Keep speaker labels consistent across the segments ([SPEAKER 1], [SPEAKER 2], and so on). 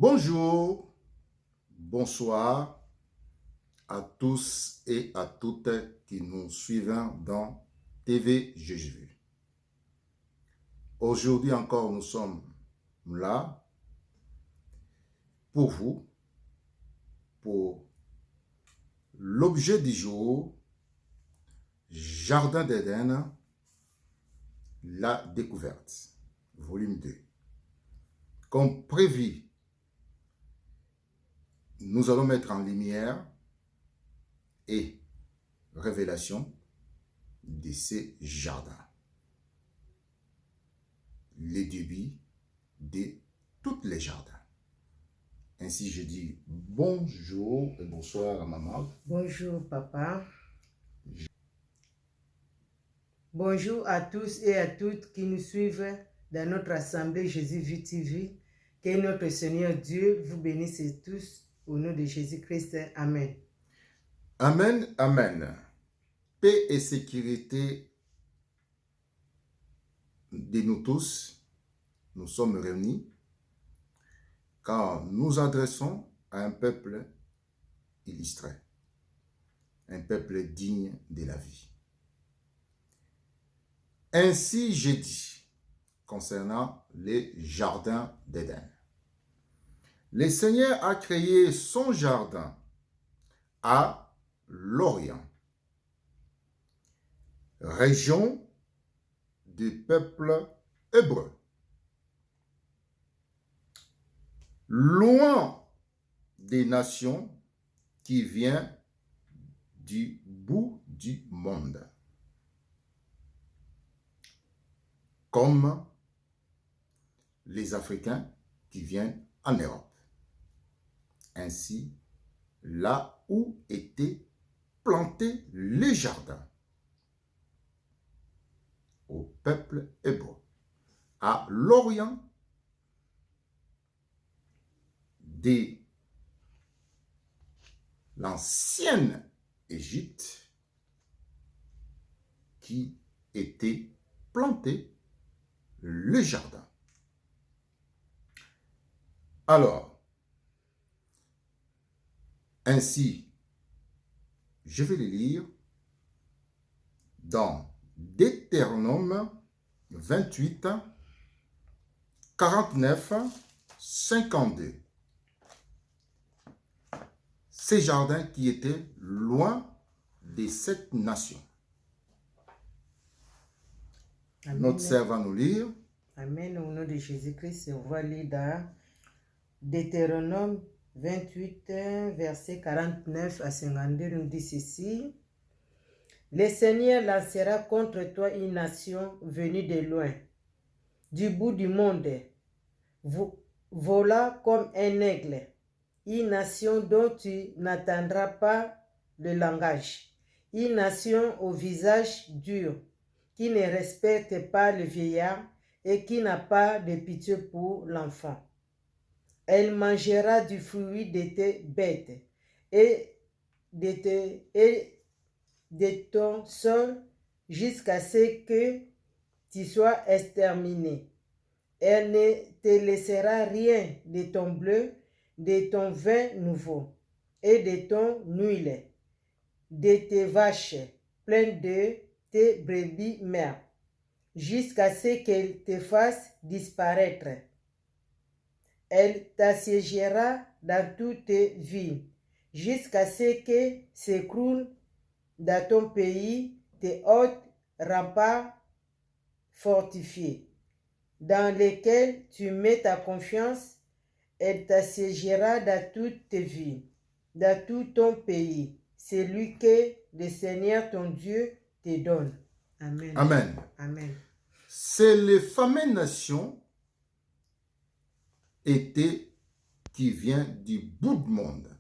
[SPEAKER 1] Bonjour, bonsoir à tous et à toutes qui nous suivent dans TV Jésus. Aujourd'hui encore, nous sommes là pour vous, pour l'objet du jour, Jardin d'Éden, la découverte, volume 2. Comme prévu, nous allons mettre en lumière et révélation de ces jardins. Les débuts de tous les jardins. Ainsi, je dis bonjour et bonsoir à maman.
[SPEAKER 2] Bonjour papa. Bonjour à tous et à toutes qui nous suivent dans notre assemblée Jésus-Vu TV. Que notre Seigneur Dieu vous bénisse tous au nom de Jésus-Christ. Amen.
[SPEAKER 1] Amen, amen. Paix et sécurité de nous tous. Nous sommes réunis car nous adressons à un peuple illustré, un peuple digne de la vie. Ainsi, j'ai dit concernant les jardins d'Éden. Le Seigneur a créé son jardin à l'Orient, région du peuple hébreu. Loin des nations qui viennent du bout du monde, comme les Africains qui viennent en Europe. Ainsi, là où étaient plantés les jardins au peuple hébreu, à l'Orient de l'ancienne Égypte qui était planté le jardin. Alors, ainsi, je vais les lire dans Deutéronome 28, 49, 52. Ces jardins qui étaient loin de cette nation.
[SPEAKER 2] Amen.
[SPEAKER 1] Notre sœur va nous lire.
[SPEAKER 2] Amen. Au nom de Jésus-Christ, on va lire dans Deutéronome 28, verset 49 à 52, nous dit ceci. Le Seigneur lancera contre toi une nation venue de loin, du bout du monde, vola comme un aigle, une nation dont tu n'attendras pas le langage, une nation au visage dur, qui ne respecte pas le vieillard et qui n'a pas de pitié pour l'enfant. Elle mangera du fruit de tes bêtes et de ton sol jusqu'à ce que tu sois exterminé. Elle ne te laissera rien de ton bleu, de ton vin nouveau et de ton huile, de tes vaches pleines de tes brebis mères, jusqu'à ce qu'elle te fasse disparaître. Elle t'assiégera dans toutes tes villes, jusqu'à ce que s'écroulent dans ton pays tes hautes remparts fortifiés, dans lesquels tu mets ta confiance. Elle t'assiégera dans toutes tes villes, dans tout ton pays, celui que le Seigneur ton Dieu te donne. Amen.
[SPEAKER 1] Amen.
[SPEAKER 2] Amen.
[SPEAKER 1] C'est les fameuses nations qui vient du bout du monde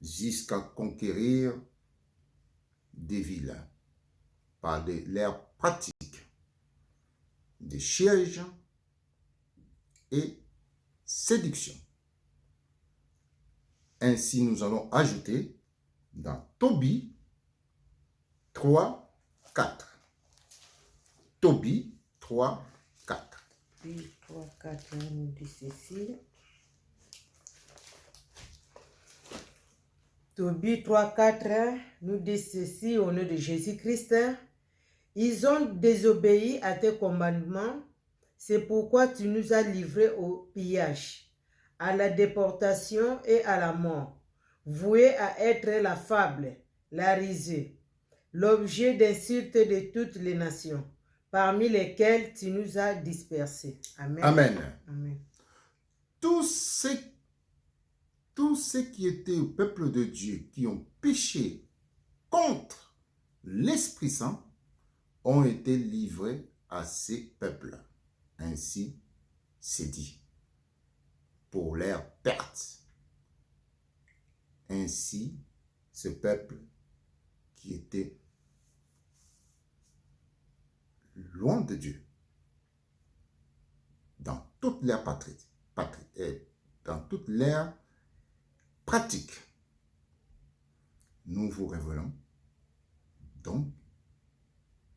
[SPEAKER 1] jusqu'à conquérir des villes par leurs pratiques, des sièges et séduction. Ainsi, nous allons ajouter dans Tobie 3, 4. Tobie 3, 4.
[SPEAKER 2] Puis 3, 4, nous dit ceci. Tobie 3:4 nous dit ceci au nom de Jésus-Christ. Ils ont désobéi à tes commandements, c'est pourquoi tu nous as livrés au pillage, à la déportation et à la mort, voués à être la fable, la risée, l'objet d'insultes de toutes les nations, parmi lesquelles tu nous as dispersés. Amen.
[SPEAKER 1] Amen.
[SPEAKER 2] Amen.
[SPEAKER 1] Tous ceux qui étaient au peuple de Dieu, qui ont péché contre l'Esprit Saint, ont été livrés à ces peuples. Ainsi, c'est dit, pour leur perte. Ainsi, ce peuple qui était loin de Dieu, dans toute leur dans toute leur pratique, nous vous révélons. Donc,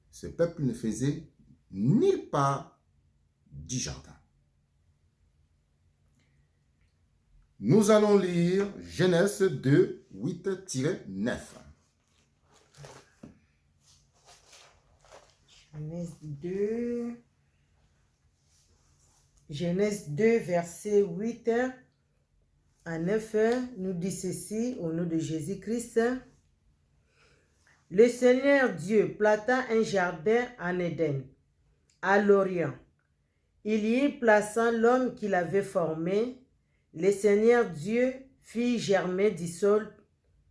[SPEAKER 1] ce peuple ne faisait nulle part du jardin. Nous allons lire Genèse 2, 8-9.
[SPEAKER 2] Genèse 2, verset 8 à 9, nous dit ceci au nom de Jésus-Christ. Le Seigneur Dieu planta un jardin en Éden, à l'Orient. Il y plaça l'homme qu'il avait formé. Le Seigneur Dieu fit germer du sol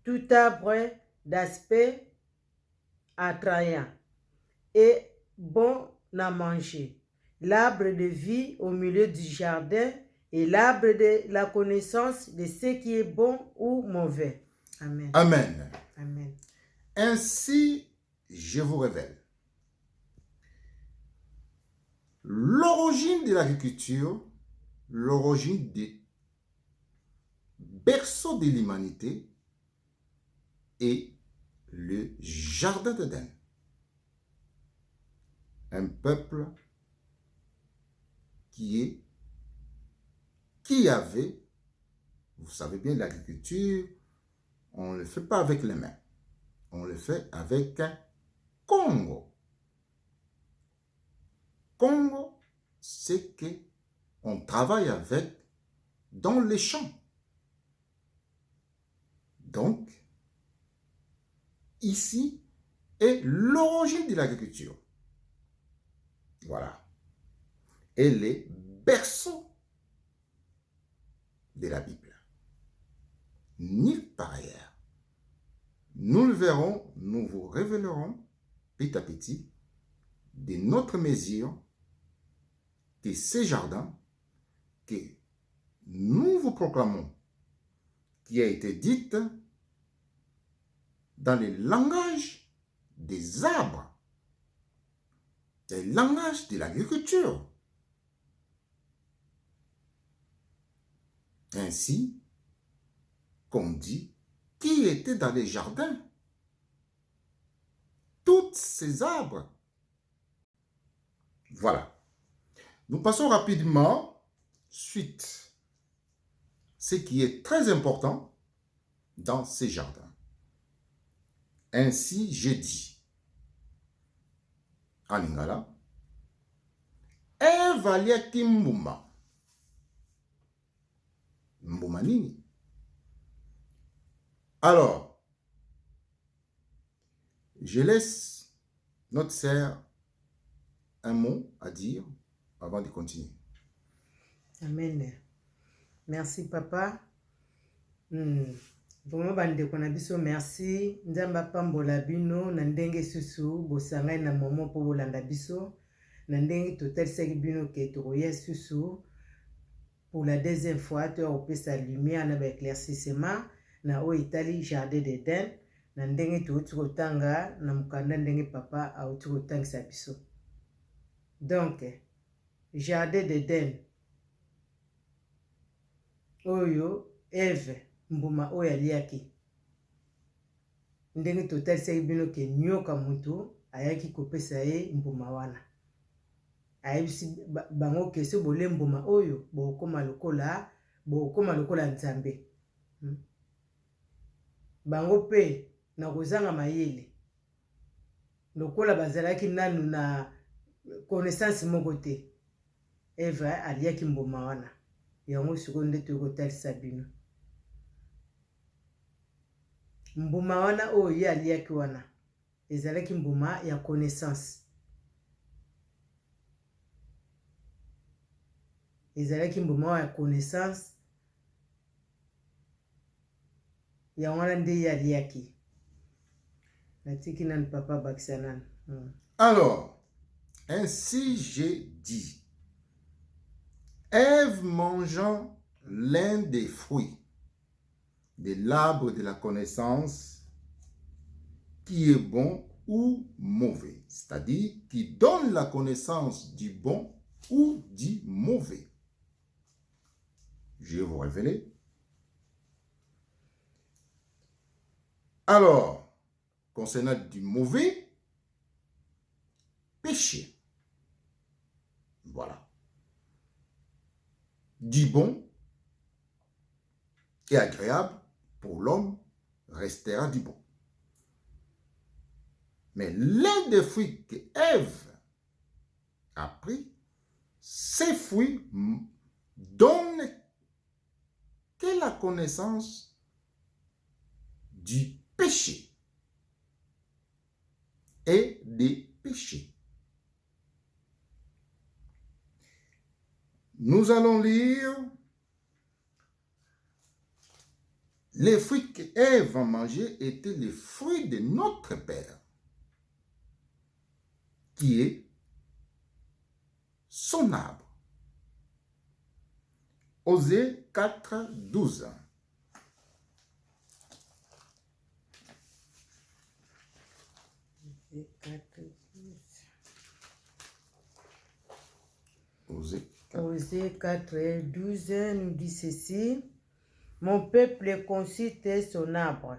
[SPEAKER 2] tout arbre d'aspect attrayant et bon à manger, l'arbre de vie au milieu du jardin et l'arbre de la connaissance de ce qui est bon ou mauvais. Amen.
[SPEAKER 1] Amen.
[SPEAKER 2] Amen.
[SPEAKER 1] Ainsi, je vous révèle l'origine de l'agriculture, l'origine des berceaux de l'humanité et le jardin d'Éden. Un peuple qui avait, vous savez bien, l'agriculture, on ne le fait pas avec les mains, on le fait avec un Congo. Congo, c'est qu'on travaille avec dans les champs. Donc, ici est l'origine de l'agriculture. Voilà. Et les berceaux de la Bible. Nulle part ailleurs. Nous le verrons, nous vous révélerons petit à petit de notre mesure que ces jardins que nous vous proclamons, qui a été dite dans le langage des arbres, le langage de l'agriculture. Ainsi qu'on dit qui était dans les jardins. Tous ces arbres. Voilà. Nous passons rapidement suite. Ce qui est très important dans ces jardins. Ainsi, j'ai dit en lingala, evaliaki mbuma. Mbuma nini? Alors, je laisse notre sœur un mot à dire avant de continuer.
[SPEAKER 2] Amen. Merci, papa. Vraiment, bandeko na biso, merci. Nzamba pambola bino, na ndenge susu, bosangai na momo po bolanda biso. Na ndenge totelisaki bino ke tokoya susu. Pour la deuxième fois, tu as opé sa lumière na éclaircissement na o itali jardin d'Éden. Na ndenge touti kotanga na mukanda ndenge papa a outi kotangisa biso. Donc, jardin d'Éden. Oyo, Eve, mbuma oyo aliaki. Ndenge totalisaki bino ke nyoka mutu ayaki kopesa ye mbuma wana. Ayebisi bango ke so bole mbuma oyo bokoma lokola nzambe. bango pe na kozanga mayele lokola bazalaki nanu na connaissance moko te. Eva aliaki mbuma wana yango sikoyo nde tokotalisa bino mbuma wana oyo ye aliaki wana ezalaki mbuma ya connaissance, ezalaki mbuma ya connaissance yango wana nde ye aliaki natiki nanu papa bakisa nanu.
[SPEAKER 1] Alors, ainsi j'ai dit, Ève mangeant l'un des fruits de l'arbre de la connaissance qui est bon ou mauvais, c'est-à-dire qui donne la connaissance du bon ou du mauvais. Je vais vous révéler. Alors, concernant du mauvais, péché. Voilà. Du bon et agréable pour l'homme restera du bon. Mais l'un des fruits que Ève a pris, ces fruits donnent que la connaissance du péché et des péchés. Nous allons lire les fruits qu'Ève a mangés étaient les fruits de notre Père, qui est son arbre. Osée 4, 12.
[SPEAKER 2] Osée 4, 12 nous dit ceci. Mon peuple consulte son arbre,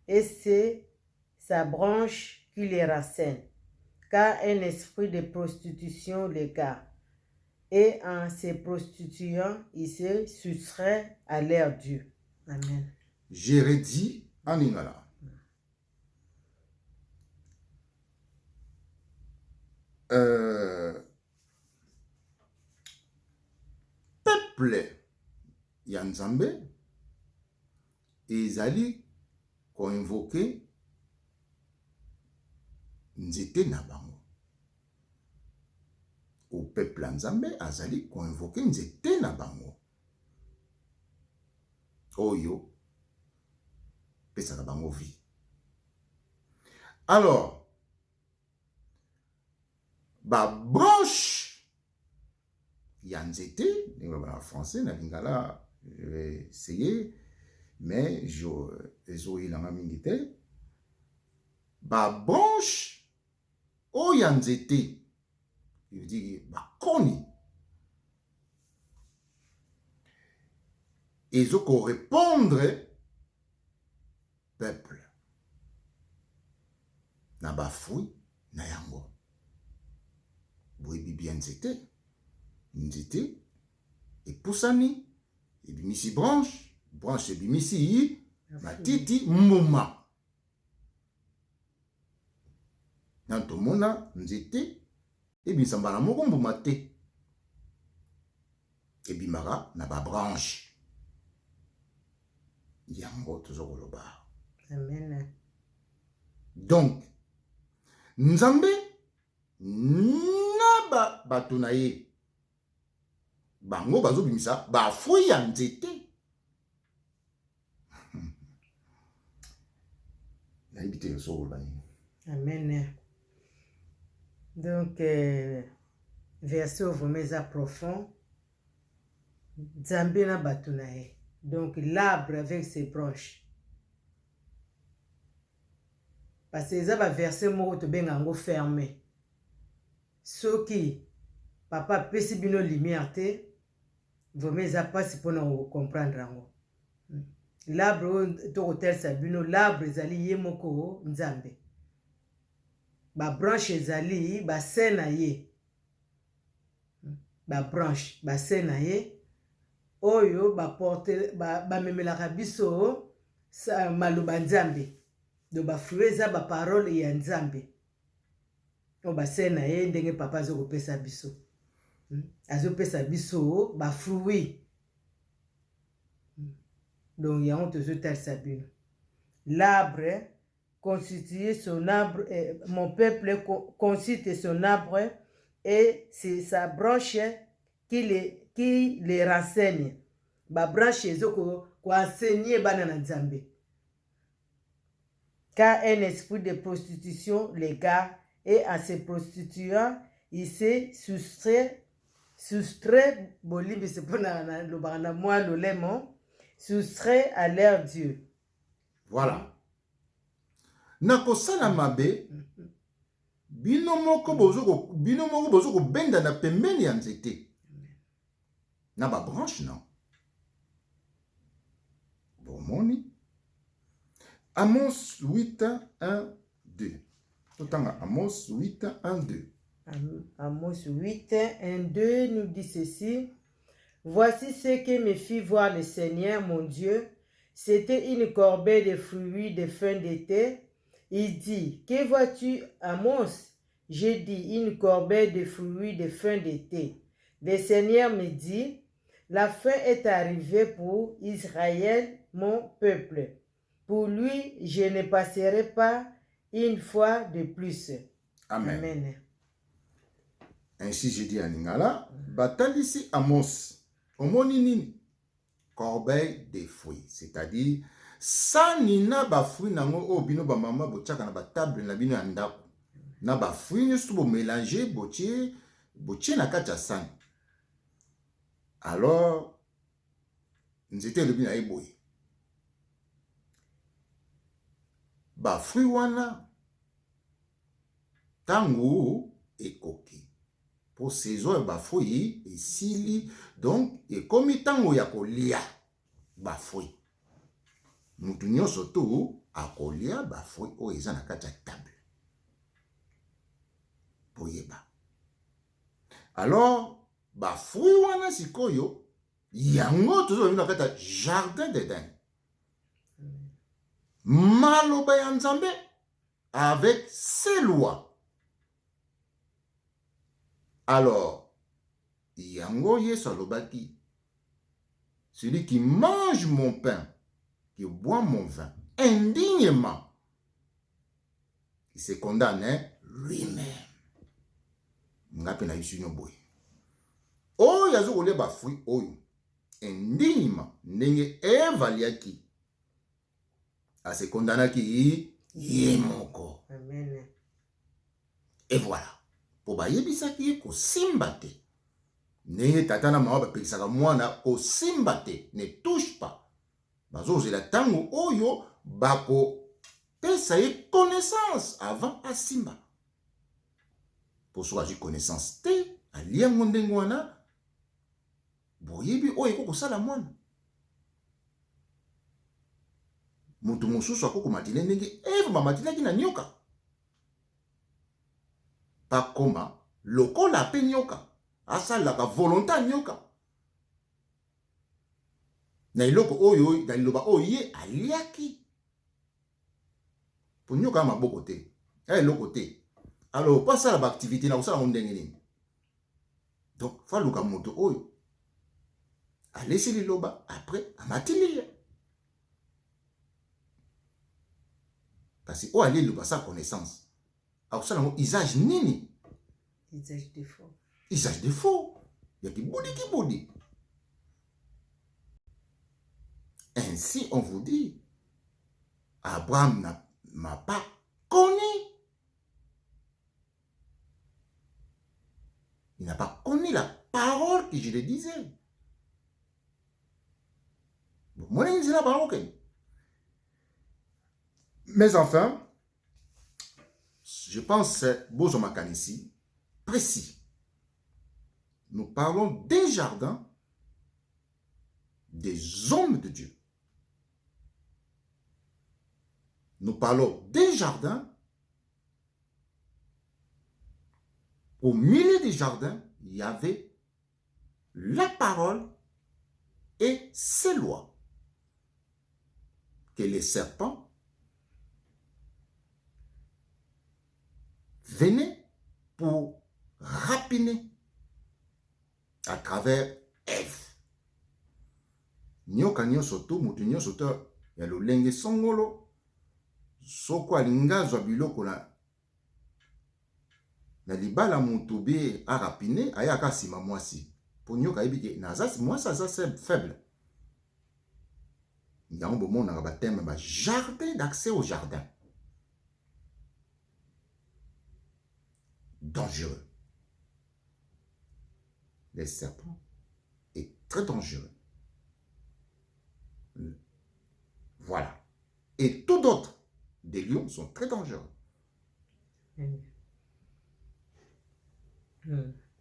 [SPEAKER 2] et c'est sa branche qui les rassène, car un esprit de prostitution les garde, et en se prostituant, il se soustrait à leur Dieu. Amen.
[SPEAKER 1] J'ai redit en Lingala. Peuple ya Nzambe ezali koinvoke nzete na bango. Au peuple ya Nzambe azali koinvoke nzete na bango. Oyo pesa na bango vie. Alors, ba branche ya nzete, en français, na lingala, je vais essayer, mais je ezoyi na mingi te. Ba branche o ya nzete, je veux dire ba koni, ezo ko répondre peuple na ba fruit na yango. Boyebi bien nzete, nzete epusani ebimisi branche, branche ebimisi matiti mbuma. Na tomona nzete ebimisa mbala moko mbuma te, ebimaka na ba branche. Yango tozokoloba.
[SPEAKER 2] Amen.
[SPEAKER 1] Donc Nzambe na bato na ye bango bazobimisa ba fruit ya nzete.
[SPEAKER 2] Amen. Donc verset vraiment profond. Nzambe na bato na ye. Donc l'arbre avec ses branches. Parce que ça va verser moko to benga ngo fermé. Soki papa pesi bino lumière te, vraiment ça passe pour nous comprendre ngo. L'arbre to hotel sa bino l'arbre ezali ye moko Nzambe. Ba branche ezali ba sena ye. Ba branche ba sena ye. Oyo ba porter ba memelaka biso maloba nzambe. Do ba fruit eza ba parole ya nzambe. O ba se na ye ndenge papa azokopesa biso. Azopesa biso ba fruit. Donc yango tozotalisa bino. L'arbre constitue son arbre, mon peuple constitue son arbre et c'est sa branche qui les renseigne. Ba branche ezoko enseigner bana na nzambe. Car un esprit de prostitution les garde et en se prostituant, il se soustrait bolimbi c'est pour na moi l'olemo soustrait à leur Dieu.
[SPEAKER 1] Voilà. Nakosala mabe bino moko bozo ko benda na pembeni ya nzete. Na ba branche non. Bomoni. Amos 8, 1, 2. Totanga Amos 8, 1, 2.
[SPEAKER 2] Amos 8, 1, 2 nous dit ceci. Voici ce que me fit voir le Seigneur, mon Dieu. C'était une corbeille de fruits de fin d'été. Il dit, que vois-tu, Amos? J'ai dit, une corbeille de fruits de fin d'été. Le Seigneur me dit, la fin est arrivée pour Israël, mon peuple. Pour lui, je ne passerai pas une fois de plus.
[SPEAKER 1] Amen.
[SPEAKER 2] Amen.
[SPEAKER 1] Ainsi j'ai dit à Ningala, batalisi Amos, omoni nini? Corbeille de fruits, c'est-à-dire, sa nina ba fruits nango o bino ba mama bochaka na ba table na bino andako. Na ba fruits nyoso bo mélanger botie na kati ya sani. Alors, nzete lobi na eboye. Ba fruits wana tango ekoki. Pour saison ba fruits et sili donc et comme tango ya kolia ba fruits. Mutu nyonso tu akolia ba fruits o eza na kati ya table. Boyeba. Alors ba fruits wana sikoyo yango tozo na kati ya jardin d'Éden. Maloba ya Nzambe avec ses lois. Alors, yango Yesu alobaki, celui qui mange mon pain, qui boit mon vin, indignement, il se condamne lui-même. Ngapi na yusu nyoboy. Oyo yazo kolia ba fruit oyo, indignement, ndenge Eva liaki. A se condamnaki yemoko.
[SPEAKER 2] Amen.
[SPEAKER 1] Et voilà. Po ba yebisaki ko simbate. Ne tata na mama ba pekisaka mwana ko simbate, ne touche pas. Bazo zela tango oyo bako pesa ye connaissance avant a simba. Pour soit j'ai connaissance te a liango ndengo wana boyebi oyo ko sala mwana. Mutu mosusu akoko matine ndenge Eva mamatinaki na nyoka. Pa koma lokola ape nyoka asalaka volonté nyoka. Na iloko oyo na liloba oyo ye aliaki. Po nyoka maboko te. Ya eloko te. Alors pas ça la activité na osala ndenge nini. Donc fa luka moto oyo. A laissé liloba après amatili. Parce que, oh, allez, le sa connaissance. Alors, ça, usage nini?
[SPEAKER 2] Usage de faux.
[SPEAKER 1] Usage de faux. Il y a qui body. Ainsi, on vous dit, Abraham m'a pas connu. Il n'a pas connu la parole que je le disais. Bon, moi, je la parole. Mais enfin, je pense que Bozo Makanisi, précis. Nous parlons des jardins des hommes de Dieu. Nous parlons des jardins. Au milieu des jardins, il y avait la parole et ses lois. que les serpents venaient pour rapiner à travers Ève. Nyoka nyonso to mutu nyonso to ya lolenge songolo soko alinga zwa biloko na libala mutu be arapine ayaka sima mwasi po nyoka yebike naza mwasi aza faible. Yango bomona ba thème ba jardin d'accès au jardin. Dangereux. Les serpents est très dangereux. Voilà. Et tout d'autres des lions sont très dangereux.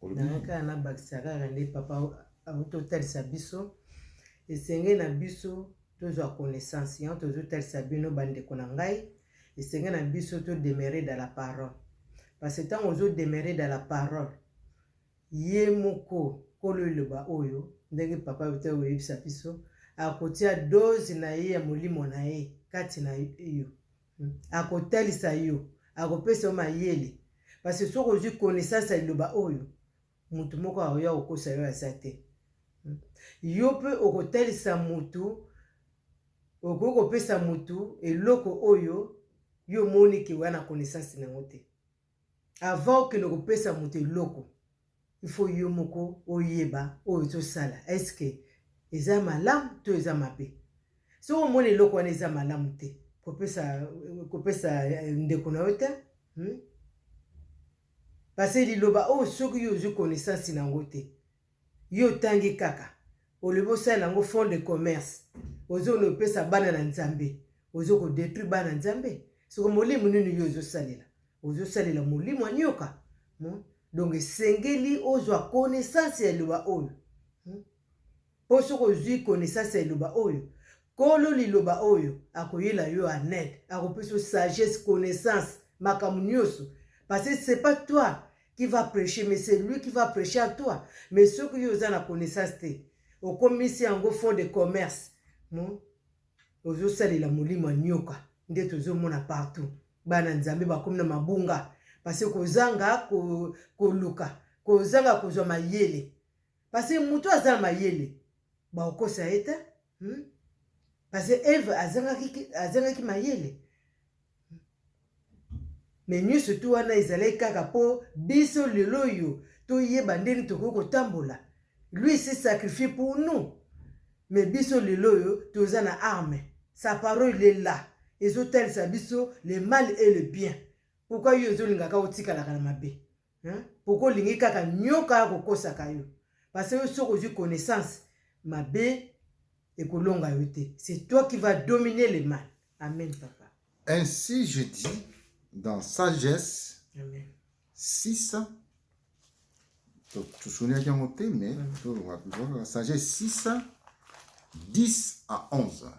[SPEAKER 2] Naka na bakisaka rende papa autotelisa biso esenge na biso tozwa connaissance yan tozotelisa bino bandeko na ngai esenge na biso to demeurer dans la parole parce que tant ozo demeurer dans la parole ye moko kolo loba oyo ndenge papa yote oyebisa biso akotia dose na ye ya molimo na ye kati na yo akotelisa yo akopesa yo mayele parce que soko ozwi connaissance ya liloba oyo mutu moko aoya okosa yo aza te yo mpe okotelisa mutu okokopesa mutu eloko oyo yo moni ke wana connaissance nango te avant okende kopesa mutu eloko il faut yo moko oyeba oyo tosala est-ce que eza malamu to eza mabe so omoni eloko wana eza malamu te kopesa ndeko na yo te parce que liloba oyo soki yo ozwi connaissance nango te yo tangi kaka olobi osala yango fond de commerce ozona opesa bana na nzambe ozokodétruire bana na nzambe soko molimo nini yo ozosalela molimo anyoka donc esengeli ozwa connaissance ya liloba oyo mpo soki ozwi connaissance ya liloba oyo kolo liloba oyo akoyela yo anede akopesa sagesse connaissance makambo nyonso parce que c'est pas toi qui va prêcher mais c'est lui qui va prêcher à toi mais soki yo oza na connaissance te okomisi yango fond de commerce ozosalela molimo anyoka nde tozomona partout bana nzambe bakomi na mabunga parce que kozanga koluka kozanga kozwa mayele parce que mutu aza na mayele baokosa ye te parce que Eve azangaki mayele mais nyonso tu wana ezalaki kaka mpo biso lelo oyo toyeba ndenge tokoki kotambola lui s'est sacrifié pour nous mais biso lelo oyo toza na arme sa parole est là ezotalisa biso le mal et le bien pourquoi yo ezolingaka otikalaka na mabe pourquoi olingi kaka nyoka ya kokosaka yo parce que yo soki ozwi connaissance mabe ekolonga yo te c'est toi qui vas dominer le mal. Amen papa.
[SPEAKER 1] Ainsi je dis dans Sagesse 6 tu souviens bien monter mais Sagesse 6 10 à 11.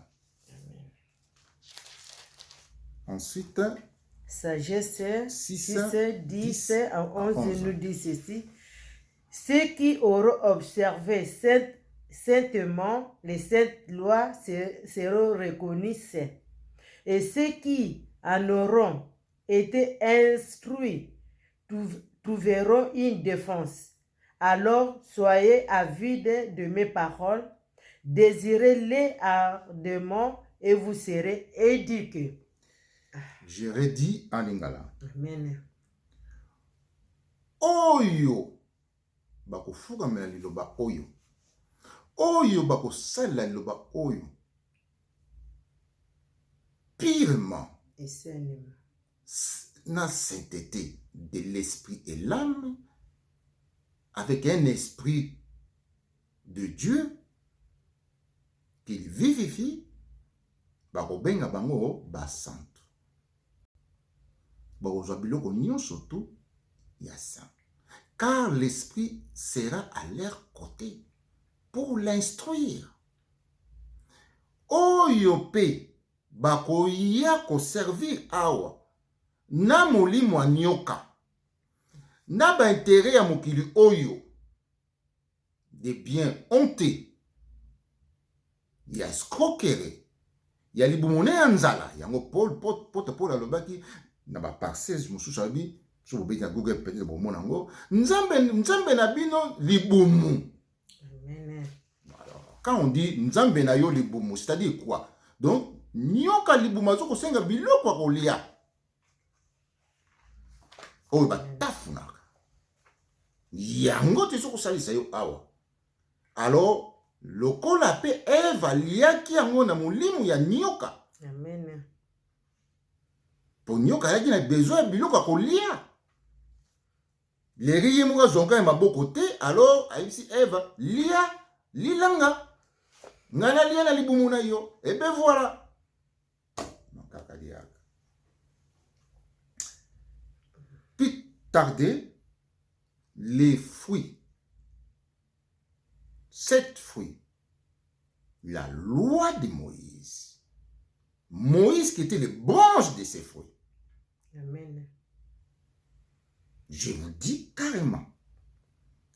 [SPEAKER 1] Ensuite
[SPEAKER 2] Sagesse 6 10 à 11 nous dit ceci: ceux qui auront observé saintement les saintes lois seront reconnus saints, et ceux qui en auront été instruits trouveront une défense. Alors soyez avides de mes paroles, désirez-les ardemment et vous serez éduqués.
[SPEAKER 1] Je redis en lingala.
[SPEAKER 2] Amen.
[SPEAKER 1] Oyo bakofuka mela liloba oyo. Oyo bakosala liloba oyo. Purement.
[SPEAKER 2] Et sainement.
[SPEAKER 1] Na sainteté de l'esprit et l'âme, avec un esprit de Dieu qu'il vivifie, bakobenga bango basantu. Bakozwa biloko nyonso tu ya saint. Car l'esprit sera à leur côté pour l'instruire. Oyo pe bakoya ko servir awa na molimo anyoka na ba intérêt ya mokili oyo de bien honte ya escroquerie ya libumune ya nzala yango Paul alobaki na ba parcelles mosusu abi so bobeti na Google peut-être bomona ngo nzambe na bino libumu.
[SPEAKER 2] Amen.
[SPEAKER 1] Alors quand on dit nzambe na yo libumu, c'est-à-dire quoi? Donc nyoka libumu zo kosenga biloko kolia oyo batafunaka yango te so kosalisa yo awa. Alors lokola pe Eve aliaki yango na molimo ya nyoka.
[SPEAKER 2] Amen.
[SPEAKER 1] Po nyoka yaki na besoin ya biloko kolia. Leri ye moko zonka ya maboko te, alors ayebisi Eve lilanga ngana lia na libumu na yo. Et ben voilà. Kaka liaka. Puis tardé, les fruits, 7 fruits, la loi de Moïse. Moïse qui était le branche de ces fruits.
[SPEAKER 2] Amen.
[SPEAKER 1] Je vous dis carrément,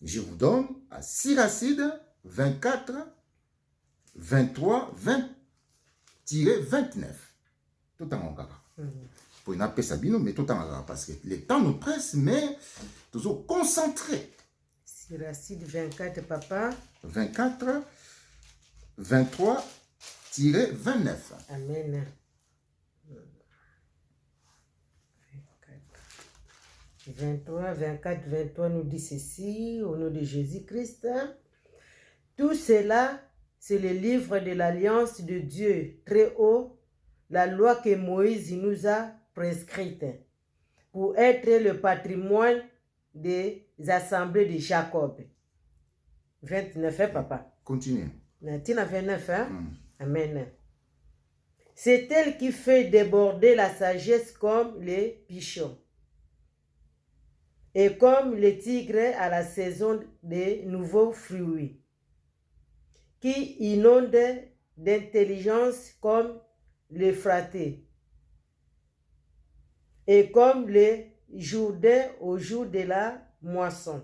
[SPEAKER 1] je vous donne à Siracide 24, 23, 20-29. Tout en kaka. Pour une appel Sabino, mais tout en kaka. Parce que le temps nous presse, mais toujours concentré.
[SPEAKER 2] Siracide 24, papa.
[SPEAKER 1] 24, 23-29.
[SPEAKER 2] Amen. 23, 24, 23 nous dit ceci, au nom de Jésus-Christ. Tout cela, c'est le livre de l'alliance de Dieu très haut, la loi que Moïse nous a prescrite, pour être le patrimoine des assemblées de Jacob. 29, hein, papa?
[SPEAKER 1] Continue.
[SPEAKER 2] 29, hein? Amen. C'est elle qui fait déborder la sagesse comme les pichons, et comme les tigres à la saison des nouveaux fruits, qui inonde d'intelligence comme l'Euphrate, et comme les Jourdains au jour de la moisson,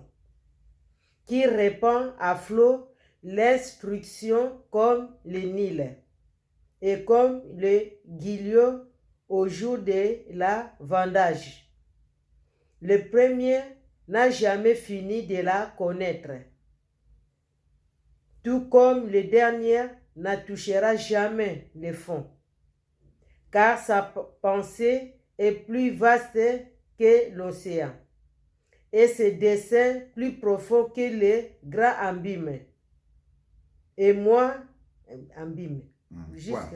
[SPEAKER 2] qui répand à flot l'instruction comme le Nil, et comme le Guillot au jour de la vendage. Le premier n'a jamais fini de la connaître, tout comme le dernier ne touchera jamais le fond, car sa pensée est plus vaste que l'océan, et ses desseins plus profonds que les grands abîmes. Et moi, abîme.
[SPEAKER 1] Voilà.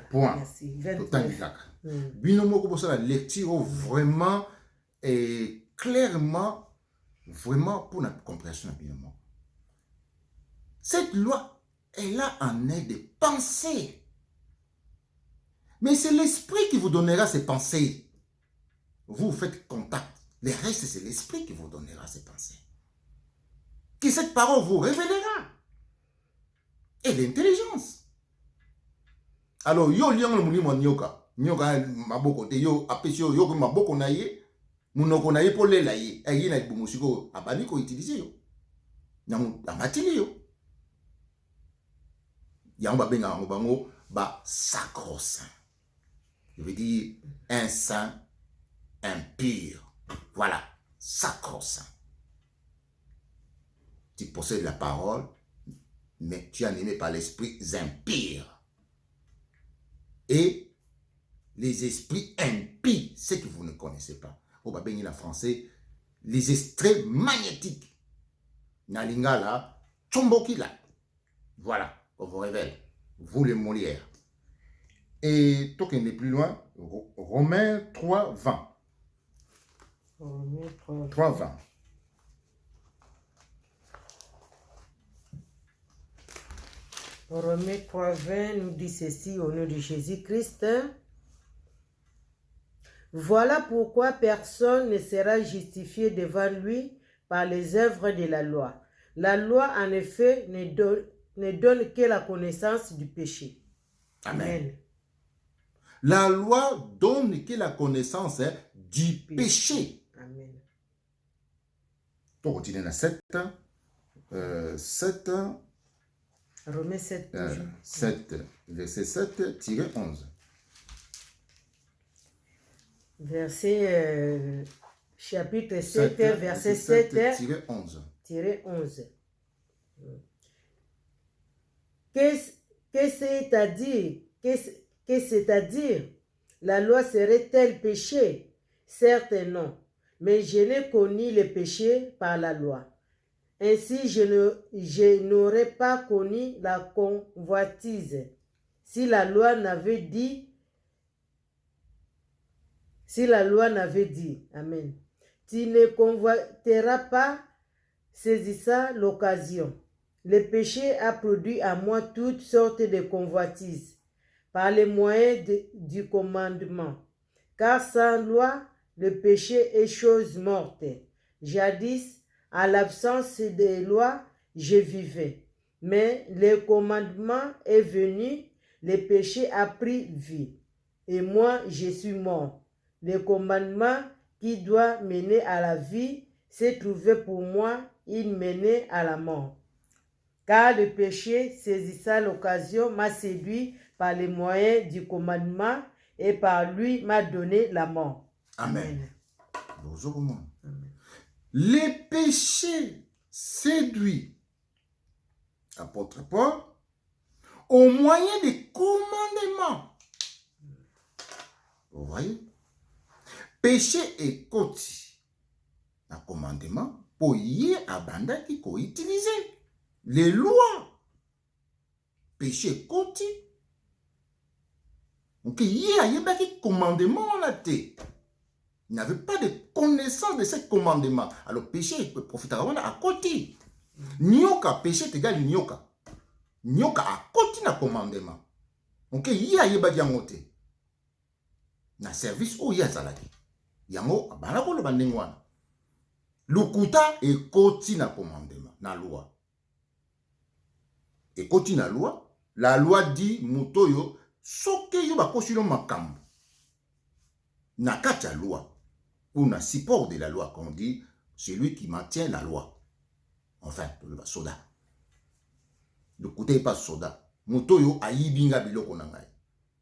[SPEAKER 1] Point.
[SPEAKER 2] Merci.
[SPEAKER 1] Binomoko pour ça la lecture vraiment et clairement, vraiment pour notre compréhension de binomoko. Cette loi, elle a un aide de pensée. Mais c'est l'esprit qui vous donnera ces pensées. Vous faites contact. Le reste, c'est l'esprit qui vous donnera ces pensées. Que cette parole vous révélera. Et l'intelligence. Alors, yo liang le mouli mon nyoka. Nyoka maboko te yo apesio yo maboko na ye. Munoko na ye pour le la ye. E ye na ibumusiko abani ko utiliser yo. Nyamu amatili yo. Yang ba benga ngo bango ba sacro-saint. Je veux dire un saint impur. Voilà, sacro-saint. Tu possèdes la parole, mais tu es animé par l'esprit impur. Et les esprits impies, ce que vous ne connaissez pas. Au babengin en français, les extraits magnétiques. Nalingala, Tchombokila. Voilà, on vous révèle. Vous les Molières. Et toi qui est plus loin, Romains 3, 20.
[SPEAKER 2] Romains
[SPEAKER 1] 3, 20.
[SPEAKER 2] Romains 3.20 nous dit ceci au nom de Jésus-Christ. Voilà pourquoi personne ne sera justifié devant lui par les œuvres de la loi. La loi, en effet, ne donne que la connaissance du péché.
[SPEAKER 1] Amen. La loi donne que la connaissance du péché.
[SPEAKER 2] Amen.
[SPEAKER 1] Pour continuer dans 7,
[SPEAKER 2] Romains 7,
[SPEAKER 1] 7, verset 7-11.
[SPEAKER 2] Verset, chapitre 7, verset 7-11. Que c'est-à-dire? La loi serait-elle péché? Certes non, mais je n'ai connu le péché par la loi. Ainsi, je n'aurais pas connu la convoitise. Si la loi n'avait dit, Amen, tu ne convoiteras pas, saisissant l'occasion. Le péché a produit à moi toutes sortes de convoitises par les moyens du commandement. Car sans loi, le péché est chose morte. Jadis, à l'absence de loi, je vivais. Mais le commandement est venu, le péché a pris vie. Et moi, je suis mort. Le commandement qui doit mener à la vie s'est trouvé pour moi, il menait à la mort. Car le péché, saisissant l'occasion, m'a séduit par les moyens du commandement et par lui m'a donné la mort.
[SPEAKER 1] Amen. Les péchés séduits, apôtre Paul, au moyen des commandements. Vous voyez? Péché et côté. Un commandement pour y abandonner qui faut utiliser. Les lois. Péché et côté. Donc, il y a un commandement là. Il n'avait pas de connaissance de ce commandement. Alors, péché peut profiter à côté. Nyoka, péché est égal à nyoka. Nyoka à côté na commandement. Donc, il y a un côté. Na service où il y a salaki. Yango, banako le bandengwana. Lukuta et côté na commandement, na loi. Et côté na loi, la loi dit mutoyo soke yo bakosilo makambo. Na kata loi. Ou na support de la loi, qu'on dit, celui qui maintient la loi. Enfin, le soda. Le côté pas soda. Mutoyo aibinga biloko nangai.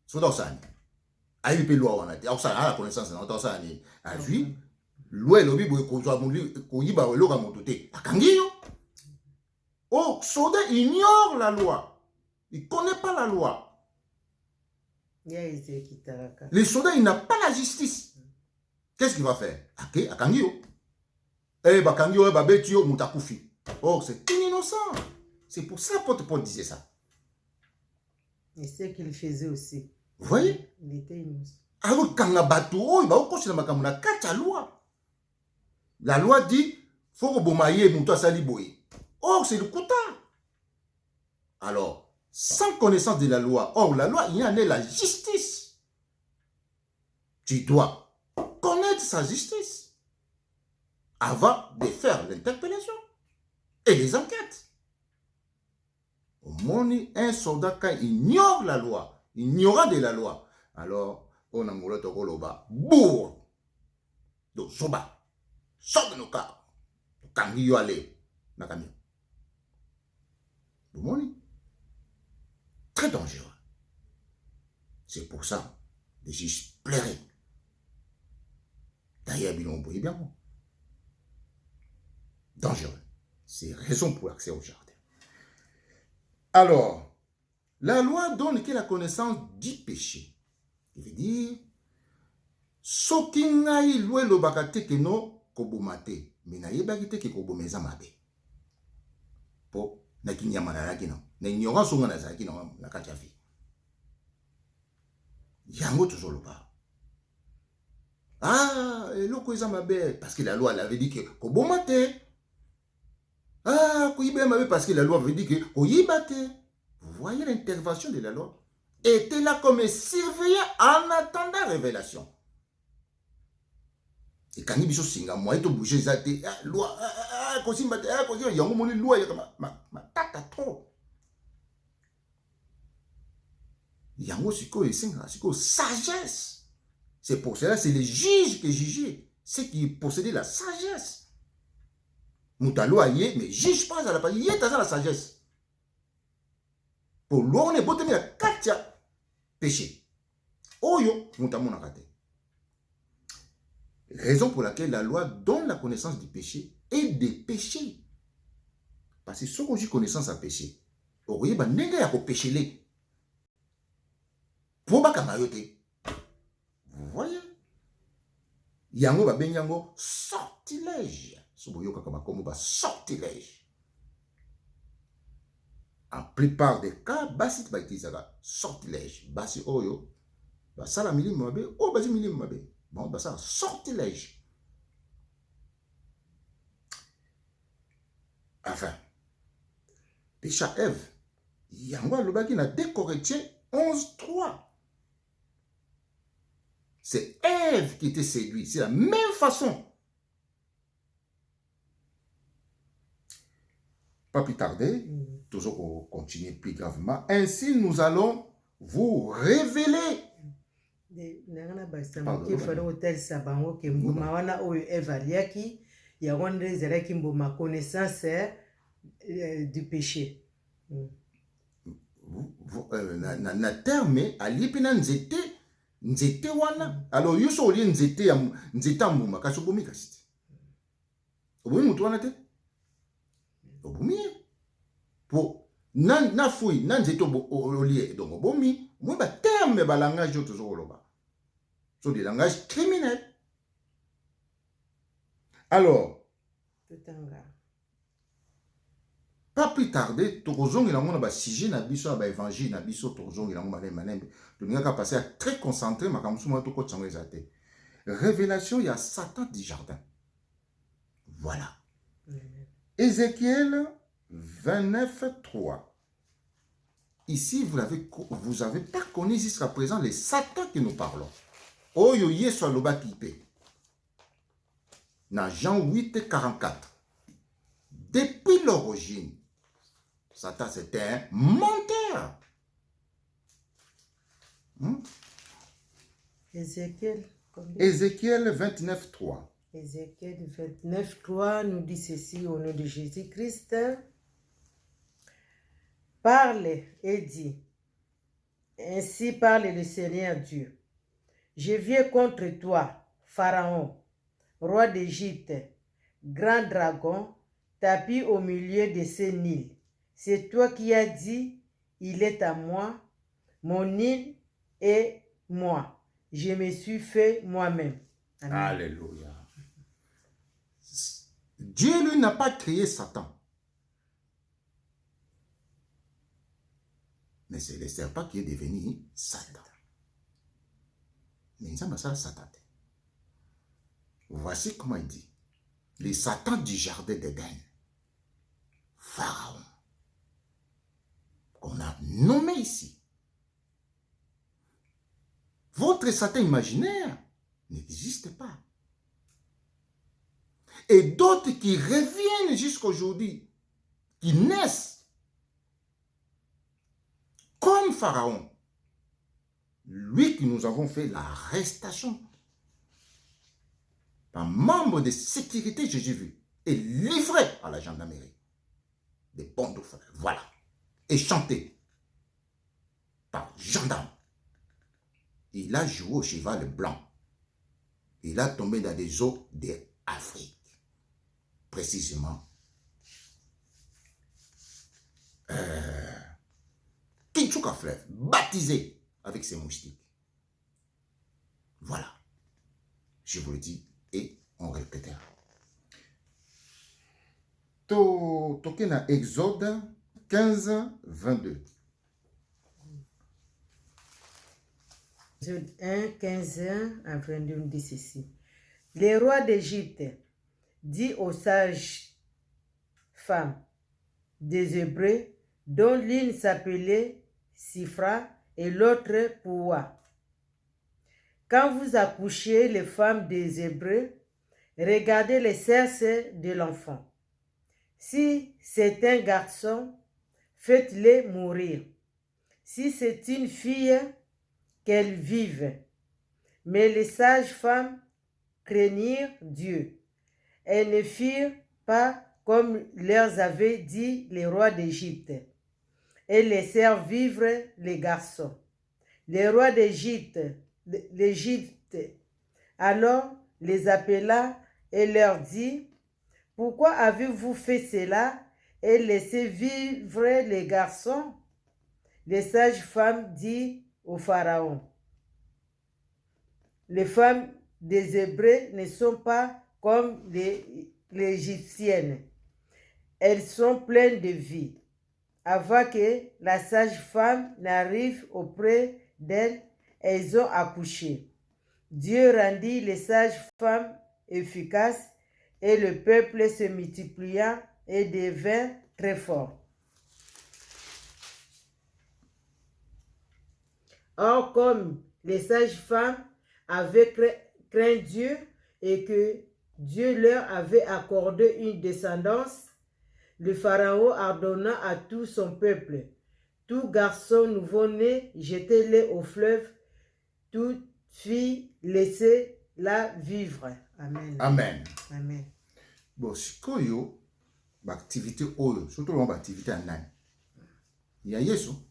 [SPEAKER 1] Soda osani. Aibi loi wana. Osani a la connaissance na osani. Azui. Loi lobi boye kozwa muli koyiba loka motote. Akangi yo. Oh, soda ignore la loi. Il connaît pas la loi. Les soldats, il n'a pas la justice. Qu'est-ce qu'il va faire? Akangio. Eh, Bakangio, Babetio, Mutakufi. Oh, c'est innocent. C'est pour ça que Paul disait ça.
[SPEAKER 2] Et c'est qu'il faisait aussi.
[SPEAKER 1] Vous voyez?
[SPEAKER 2] Il était innocent.
[SPEAKER 1] Alors, quand la bateau, il va au la makamuna, quatre loi. La loi dit, faut que Bomaye, Mouta Saliboye. Or, c'est le Kouta. Alors, sans connaissance de la loi, or, la loi, il y en a la justice. Tu dois connaître sa justice avant de faire l'interpellation et les enquêtes. Au moins, un soldat, quand il ignore la loi, ignorant de la loi, alors, on a moulé au Koloba, bourre, de soba, sort de nos cas, quand il y a allé, na camion. Au moins, très dangereux. C'est pour ça, les juges plairaient. D'ailleurs, ils l'ont bien. Dangereux. C'est raison pour l'accès au jardin. Alors, la loi donne que la connaissance du péché. Il veut dire, sokingai loue lo bakate ke no kobomate, mais ye bakite ke kobomeza mabe. Po na kinyama na yaki no, na ignorance nga na zaki no na kachafi. Yango tozolo ba. Ah, eloko eza mabe parce que la loi l'avait dit que kobomate. Ah, koyiba mabe parce que la loi avait dit que koyibate. Vous voyez l'intervention de la loi était là comme surveillant en attendant révélation. Et quand il y a singa moi il te bouger ça loi kosimba kosimba yango moni loi ma tata trop. Yango siko esenga siko sagesse. C'est pour cela c'est les juges qui jugent, ceux qui possédaient la sagesse. Moutalo aye mais juge pas à la pas y est dans la sagesse. pour l'on est bottomé à katia péché. Oyo, mutamonaka te. Raison pour laquelle la loi donne la connaissance du péché et des péchés. Parce que si on a connaissance à péché, on va nega ya ko péché. Pour pas kamayote. Vous voyez? Yango ba ben yango sortilège. Soboyo kaka comme ba sortilège. En plupart des cas, basit ba itisaka sortilège. Basi oyo ba sala milimo mabe, o basi milimo mabe. Bon, bah ça, sortilège. Enfin, péché à Ève. Yango lobaki na 2 Corinthiens 11:3. C'est Ève qui était séduite. C'est la même façon. Pas plus tarder, toujours pour continuer plus gravement. Ainsi, nous allons vous révéler.
[SPEAKER 2] Du péché.
[SPEAKER 1] Na terme alipina nzete wana. Alors yuso oli nzete ya nzeta mbuma kasi obomi kasi. Obomi mutu wana te. Obomi. Po na fui na nzete oli donc obomi. Moi ba terme ba langage yo toujours loba. So des langages criminels. Alors pas plus tarder, Torozong il a mon sujet na biso ba évangile na biso Torozong il a mon manem. Le mien a passé à très concentré ma kamusuma to ko tsango ezate. Révélation il y a Satan du jardin. Voilà. Ézéchiel 29:3. Ici vous avez pas connu jusqu'à présent les Satan que nous parlons. Oyo yeso loba kipe. Na Jean 8:44. Depuis l'origine, Satan c'était un menteur.
[SPEAKER 2] Ézéchiel
[SPEAKER 1] 29:3.
[SPEAKER 2] Ézéchiel 29:3 nous dit ceci au nom de Jésus-Christ. Parle et dit, ainsi parle le Seigneur Dieu. Je viens contre toi, Pharaon, roi d'Égypte, grand dragon, tapis au milieu de ces Nils. C'est toi qui as dit, il est à moi, mon Nil et moi. Je me suis fait moi-même.
[SPEAKER 1] Amen. Alléluia. Dieu, lui, n'a pas créé Satan. Mais c'est le serpent qui est devenu Satan. Mais ça, Satan. Voici comment il dit. Les Satans du jardin d'Éden. Pharaon. Qu'on a nommé ici. Votre Satan imaginaire n'existe pas. Et d'autres qui reviennent jusqu'à aujourd'hui, qui naissent comme Pharaon, lui que nous avons fait l'arrestation par membre de sécurité, j'ai vu, et livré à la gendarmerie. Des bons de frères, voilà. Et chanté par gendarme. Il a joué au cheval blanc. Il a tombé dans des eaux d'Afrique. Précisément. Kinchuka fleuve, baptisé avec ses moustiques. Voilà. Je vous le dis et on répétera. Tokena Exode 15:22.
[SPEAKER 2] Exode 1:15-22 nous dit ceci. Les rois d'Égypte dit aux sages femmes des Hébreux, dont l'une s'appelait Sifra et l'autre Poua. Quand vous accouchez les femmes des Hébreux, regardez les cerces de l'enfant. Si c'est un garçon, faites-le mourir. Si c'est une fille, qu'elle vive. Mais les sages-femmes craignirent Dieu. Elles ne firent pas comme leur avaient dit les rois d'Égypte. et laissèrent vivre les garçons. Les rois d'Égypte alors les appela et leur dit, pourquoi avez-vous fait cela et laissé vivre les garçons? Les sages-femmes dirent au Pharaon, les femmes des Hébreux ne sont pas comme les Égyptiennes. Elles sont pleines de vie. Avant que la sage-femme n'arrive auprès d'elles, elles ont accouché. Dieu rendit les sages-femmes efficaces et le peuple se multiplia et devint très fort. Or, comme les sages-femmes avaient craint Dieu et que Dieu leur avait accordé une descendance, le Pharaon ordonna à tout son peuple, tout garçon nouveau-né, jetez-le au fleuve, toute fille, laissez-la vivre. Amen.
[SPEAKER 1] Amen.
[SPEAKER 2] Amen.
[SPEAKER 1] Bon, sikoyo, activité oyo, surtout l'activité en nani. Il y a yeso.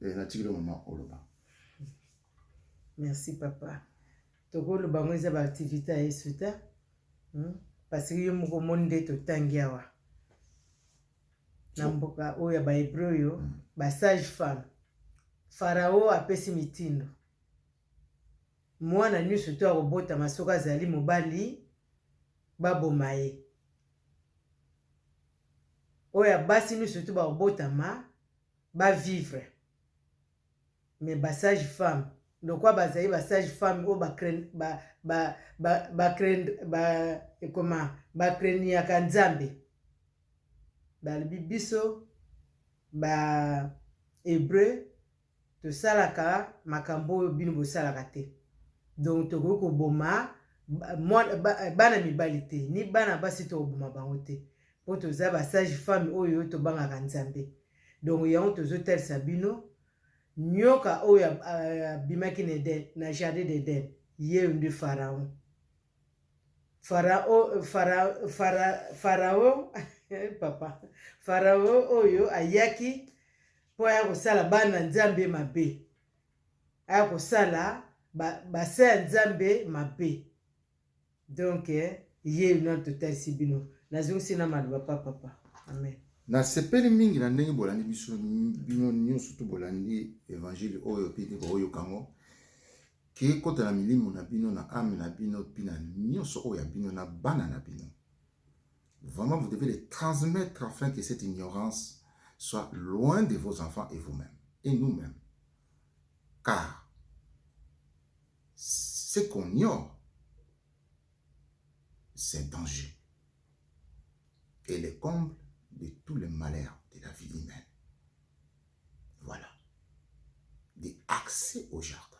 [SPEAKER 1] Et na tigre maman oloba.
[SPEAKER 2] Merci papa. Toko le bango eza ba activité à yesu ta. Parce que yo moko monde to tangiawa. Na mboka oyo ba hébreu yo, ba sage femme. Pharaon apesi mitindo. Mwana nyusu to akobota masoka azali mobali baboma ye. Oyo basi nyusu to bakobotama ba vivre. Mais ba sage femme, donc quoi bazali ba sage femme o ba craigne ya kanzambe. Ba bibiso ba hébreu to salaka makambo oyo bino bosalaka te. Donc tokoki koboma bana mibali te, ni bana basi tokoboma bango te. Po toza ba sage femme oyo tobangaka nzambe. Donc yango tozotalisa bino nyoka oyo bimaki na jardin d'Eden, ye nde Pharaon. Papa. Pharaon oyo ayaki po aya kosala bana nzambe mabe. Aya kosala basa ya nzambe mabe. Donc ye non total sibino. Nazongi na maluba papa. Amen.
[SPEAKER 1] Na sepeli mingi na ndenge bolandi biso bino nyonso to bolandi évangile oyo pete oyo kango ke kota na milimo na bino na âme na bino pina nyonso oyo bino na bana na bino. Vraiment vous devez les transmettre afin que cette ignorance soit loin de vos enfants et vous-même et nous-mêmes. Car ce qu'on ignore c'est danger et les comble de tous les malheurs de la vie humaine. Voilà. De accès au jardin.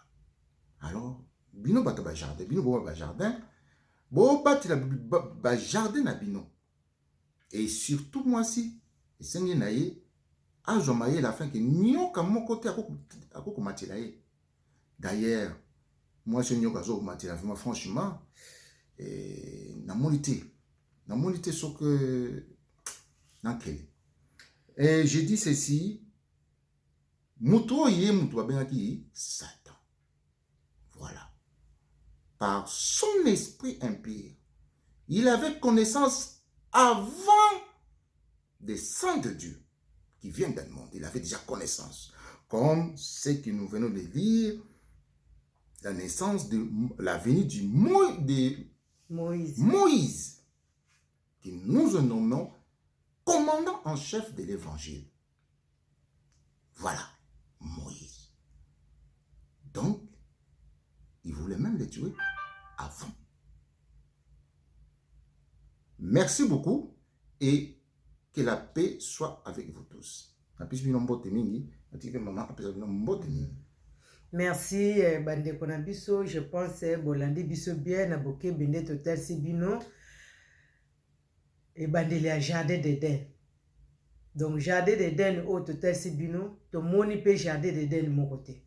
[SPEAKER 1] Alors, bino bata ba jardin, bino bo ba jardin, bo bati la jardin na bino. Et surtout moi si, esengi na ye, ajomaye la fin que nyoka mon côté akoko matila ye. D'ailleurs, moi je nyoka zo matila vraiment franchement, na monité ce que et je dis ceci, Muto ye muto benaki Satan. Voilà. Par son esprit impur, il avait connaissance avant des saints de Dieu qui viennent dans le monde. Il avait déjà connaissance. Comme ce que nous venons de lire, la naissance de la venue de Moïse, que nous nommons commandant en chef de l'évangile. Voilà, Moïse. Donc, il voulait même les tuer avant. Merci beaucoup et que la paix soit avec vous tous.
[SPEAKER 2] Merci, Bande Konabiso. Je pense que Bolandi Biso bien, Aboke Bende Total Sibino et Bandeli Jardin d'Eden. Donc, Jardin d'Eden au Total Sibino, to moni pe Jardin d'Eden mon côté.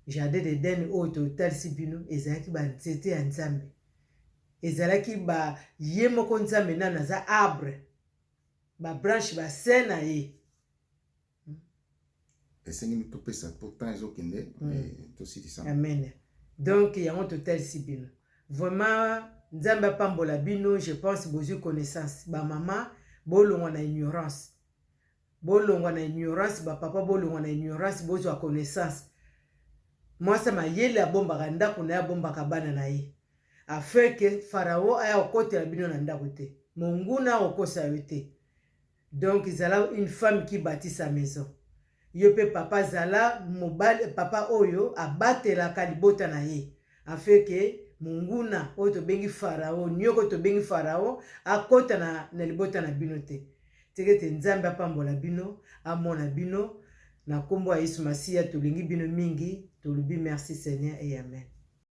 [SPEAKER 2] Jardin d'Eden au Total Sibino, ezalaki ba nzete ya Nzambe. Ezalaki ba ye moko Nzambe na za arbre. ba branche ba se na ye.
[SPEAKER 1] Esengi mitopesa pourtant ezokende tosilisa.
[SPEAKER 2] Amen. Donc yango totalisi bino. Vraiment Nzambe apambola bino, je pense bozwi connaissance. Ba mama bolongwa na ignorance. Bolongwa na ignorance, ba papa bolongwa na ignorance, bozwa connaissance. Mwasa mayele abombaka ndako na ye abombaka bana na ye. Afin que Pharaon aya okotela bino na ndako te. Monguna okosa yo te. Donc zala une femme qui bâtit sa maison. Yo pe papa zala mobile papa oyo abatelaka libota na ye. Afin que monguna oyo tobengi Pharaon, nyoko tobengi Pharaon akota na libota na bino te. Tekete Nzambe apambola bino, amona bino, na kombo ya Yesu Masiya tolingi bino mingi, tolubi merci Seigneur et amen.